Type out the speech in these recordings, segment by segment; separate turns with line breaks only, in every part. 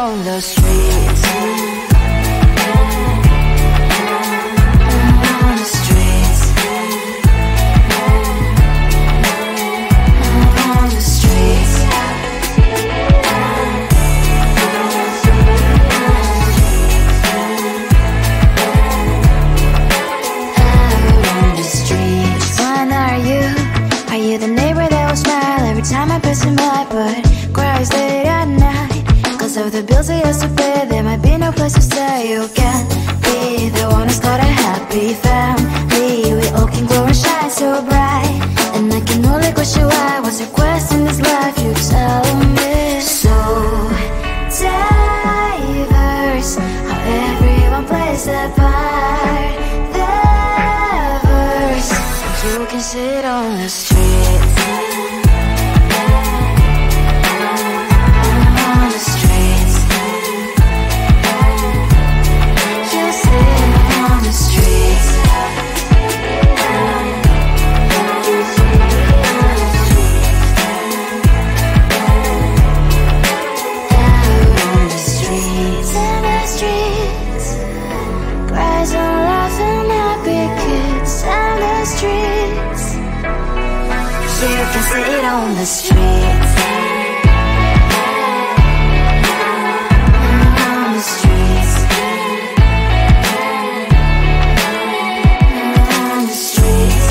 on the streets. On the streets. On the streets. The neighbor that will smile every time I pass him by, but cries late at night. Cause of the bills I used to pay, there might be no place to stay. You can't be the one who's got a happy family. We all can glow and shine so bright, and I can only question why. What's your quest in this life? You tell me. So diverse, how everyone plays their part. You can sit on the streets. On the streets. You sit on the streets. Out on the streets. In the streets. Cries and laughs and happy kids. And the streets. You can sit on the streets. On the streets. On the streets.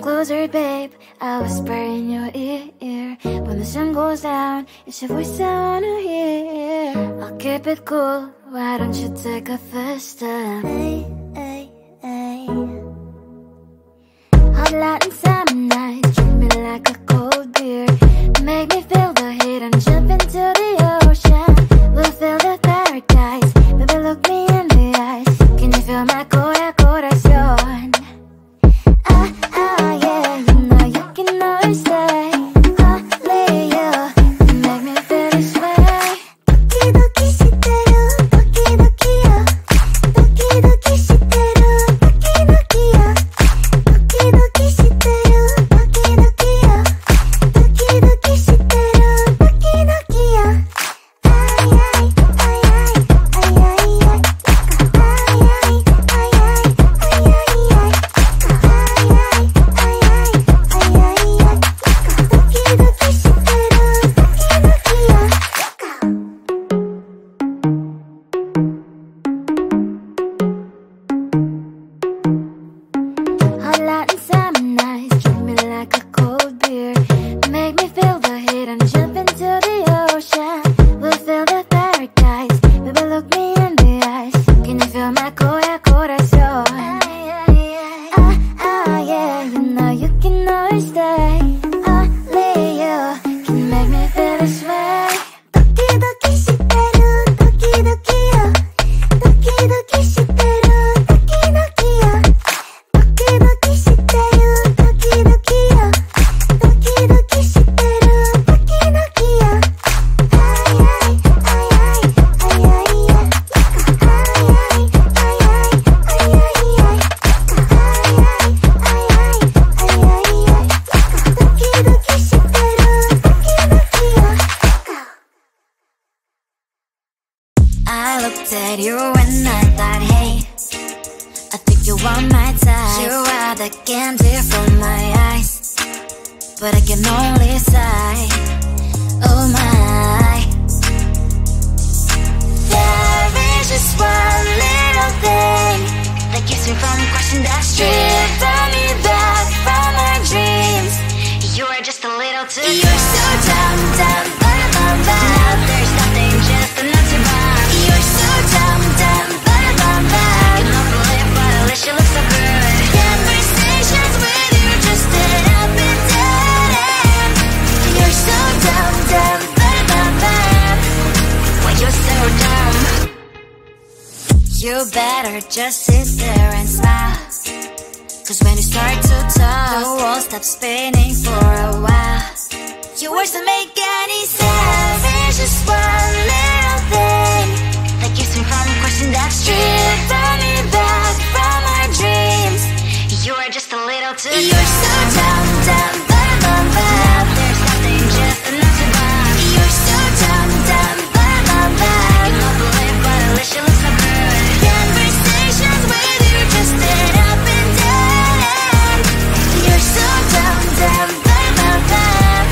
Closer, babe, I'll whisper in your ear. When the sun goes down, it's your voice I wanna hear. I'll keep it cool, why don't you take a first step? Hey, hey, hey. Hot light and summer night, treat me like a cold beer. Make me feel the heat and jump into the ocean. We'll feel the paradise, baby look me in the eyes. Can you feel my corazón? Yeah, you know you can always stay. Only you can make me feel this way. Doki doki shiteru, doki doki yo. Doki doki shiteru, doki doki yo. Doki doki shiteru, doki doki yo. Doki doki shiteru, doki doki yo. Ay ay ay ay ay ay ay. Ay ay ay ay ay ay. But I can only sigh. Oh my. There is just one little thing that keeps me from crossing that street. Drive me back from my dreams. You are just a little too close. You're so dumb, dumb, but now there's nothing just enough to buy. You're so dumb, dumb, but you don't believe, but at least you look so good. Conversations with you just enough. You better just sit there and smile, cause when you start to talk, the world stops spinning for a while. Your words don't make any sense. It's just one little thing that keeps me from crossing that street. Pull me back from our dreams. You are just a little too good. You're so dumb, dumb, bum, bum, bum. There's nothing just enough to bum. You're so dumb, dumb, bum, bum, bum. You don't believe but at least you look so good. Conversations with you just end up and dead. You're so dumb, dumb, bum, bum, bum.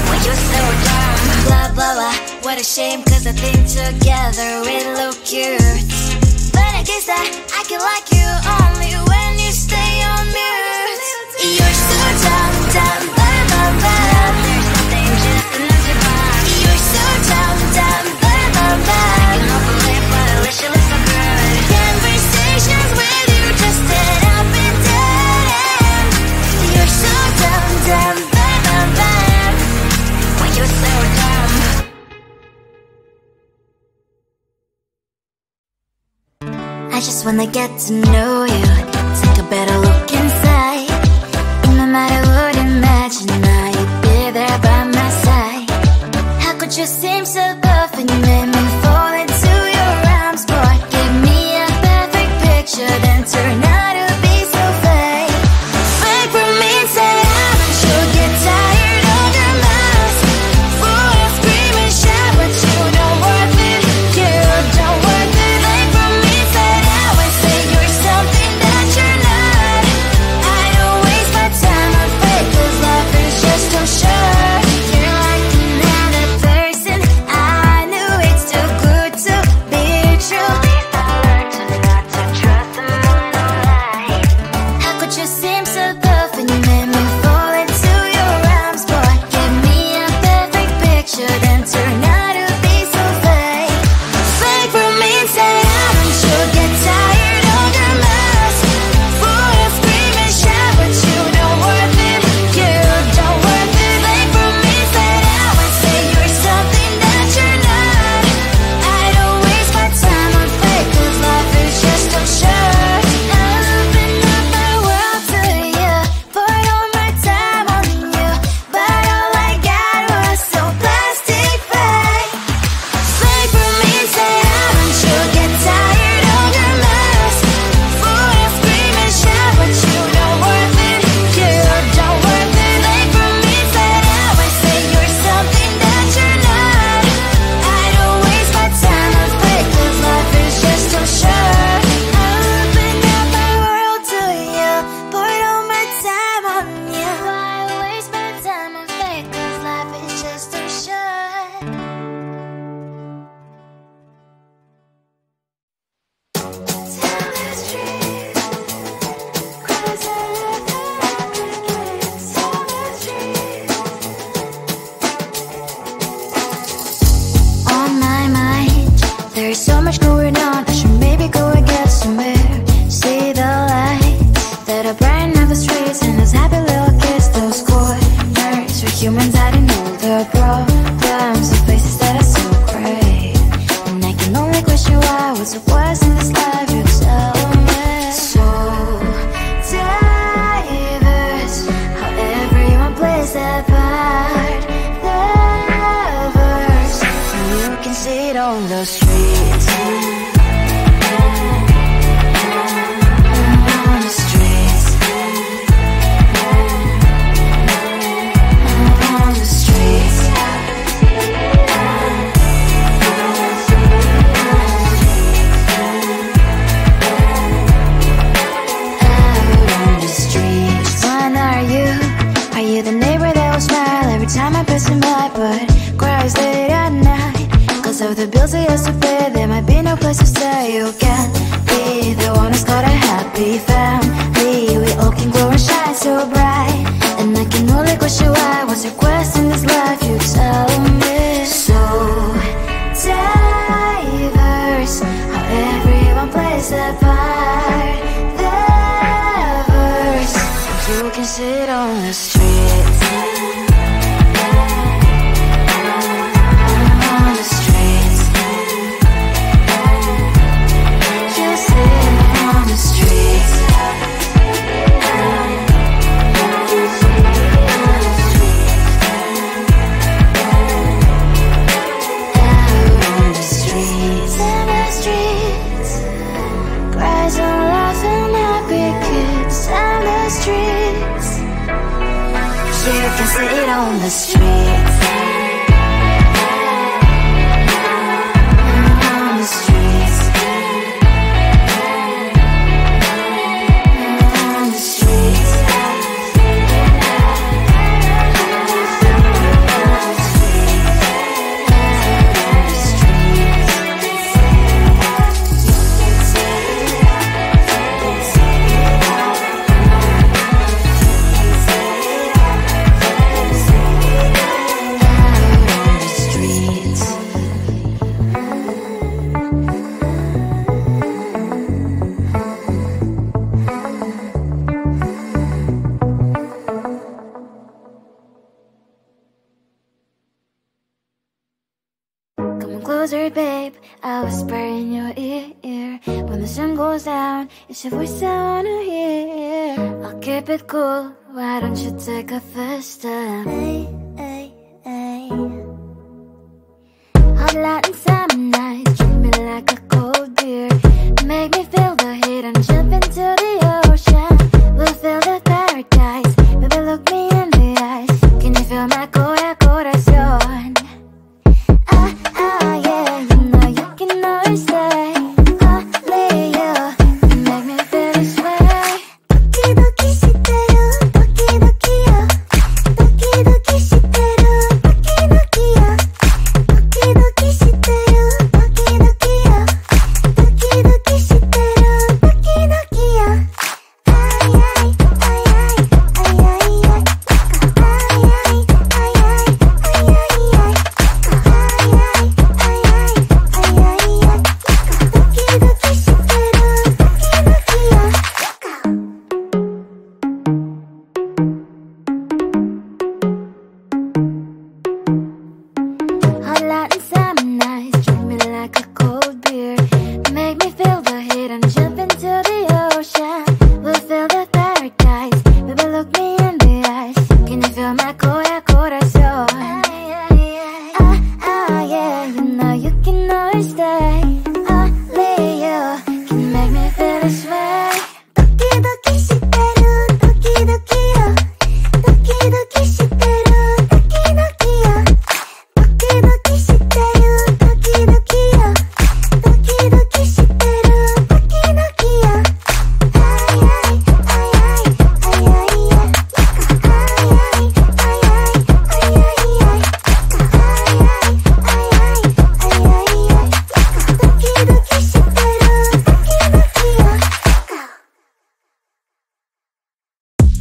When you're so dumb. Blah, blah, blah. What a shame, cause I think together we look cute. But I guess that I can like you only when you stay on mute. You're so dumb, dumb, bum, bum, bum. There's nothing just enough to bum. You're so dumb, dumb, bum, bum, bum. You don't believe but at least you look so good. Conversations with you just end up and dead. You're so dumb, dumb, bum, bum, bum. When you're so dumb. I just wanna get to know you, take a better look inside. In my mind I would imagine now you'd be there by my side. How could you seem so perfect, you made me fall into your arms, boy. Give me a perfect picture, then turn out to be so fake. Fake for me, say haven't you get tired of your mask? Full of scream and shout, but you don't worth it, you don't worth it. Fake for me, say say you're something that you're not. I don't waste my time on fake, cause life is just too short. You're like another person, I knew it's too good to be true. At least I learned to not to trust someone no lie. How could you seem so perfect, you made me fall into your arms, boy. Give me a perfect picture, then turn out to be so fake. Fake for me, say haven't you get tired of your mask? Full of scream and shout, but you don't worth it, you don't worth it. Fake for me, say now and say you're something that you're not. I don't waste my time on fake, cause life is just too short. I open up my world to you, poured all my time on you, but all I got was so plastic fake. Fake for me, say haven't you get tired of your mask? Full of scream and shout, but you don't worth it, you don't worth it. Fake for me, say now and say you're something that you're not. I don't waste my time on fake, cause life is just too short. I open up my world to you, poured all my time on you. Why waste my time on fake, cause life is just too short. Tell the truth, 'cause I love everything. Tell the truth. On my mind, there's so much going on. I should maybe go and get somewhere. See the lights that are brighten up the streets, and those happy little kids, those corners where humans hiding all their problems, the places that are so great. And I can only question why, what's the worst in this life, you tell me. So diverse, how everyone plays their part. Lovers, and you can see it on the streets. On the streets. On the streets. On the streets. One are you? Are you the neighbor that will smile every time I pass him by, but cries late at night? Cause of the bills I used to pay, there might be no place to stay. You can be the one who's got a happy family. We all can glow and shine so bright. And I can only question why, what's your quest in this life, you tell me. So diverse, how everyone plays their part. Lovers, you can sit on the streets. On the streets. can see it on the streets. On the streets. On the streets. Closer, babe, I'll whisper in your ear. When the sun goes down, it's your voice I wanna hear. I'll keep it cool, why don't you take a first step? Hey, hey, hey. Hot light and summer nights, treat me like a cold beer. Make me feel the heat and jump into the ocean. We'll feel the paradise, baby look me in the eyes. Can you feel my corazón? Yeah, you know you can always stay. Only you can make me feel this way. Doki doki shiteru, doki doki yo. Doki doki shiteru, doki doki yo. Doki doki shiteru, doki doki yo. Doki doki shiteru, doki doki yo. Ay ay ay ay ay ay ay. Ay ay ay ay ay ay ay.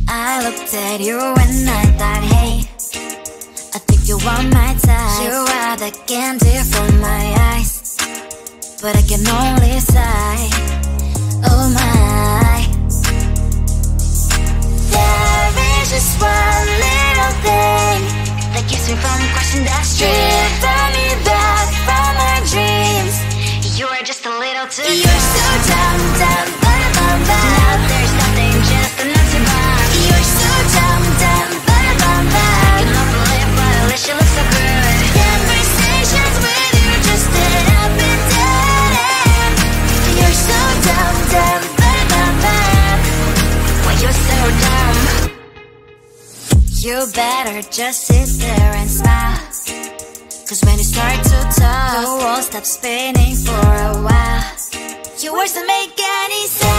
I looked at you and I thought, hey, I think you are my type. You are the candy from my eyes, but I can only sigh, oh my. There is just one little thing that keeps me from crossing that street. Drive me back from my dreams. You are just a little too good. You're so dumb, dumb, but now there's nothing, just enough to buy. You're so dumb, dumb, but you don't believe, but at least you look so good. Conversations with you just up and down. You're so dumb, dumb, but why you're so dumb? You better just sit there and smile, 'cause when you start to talk, the world stops spinning for a while. Your words don't make any sense.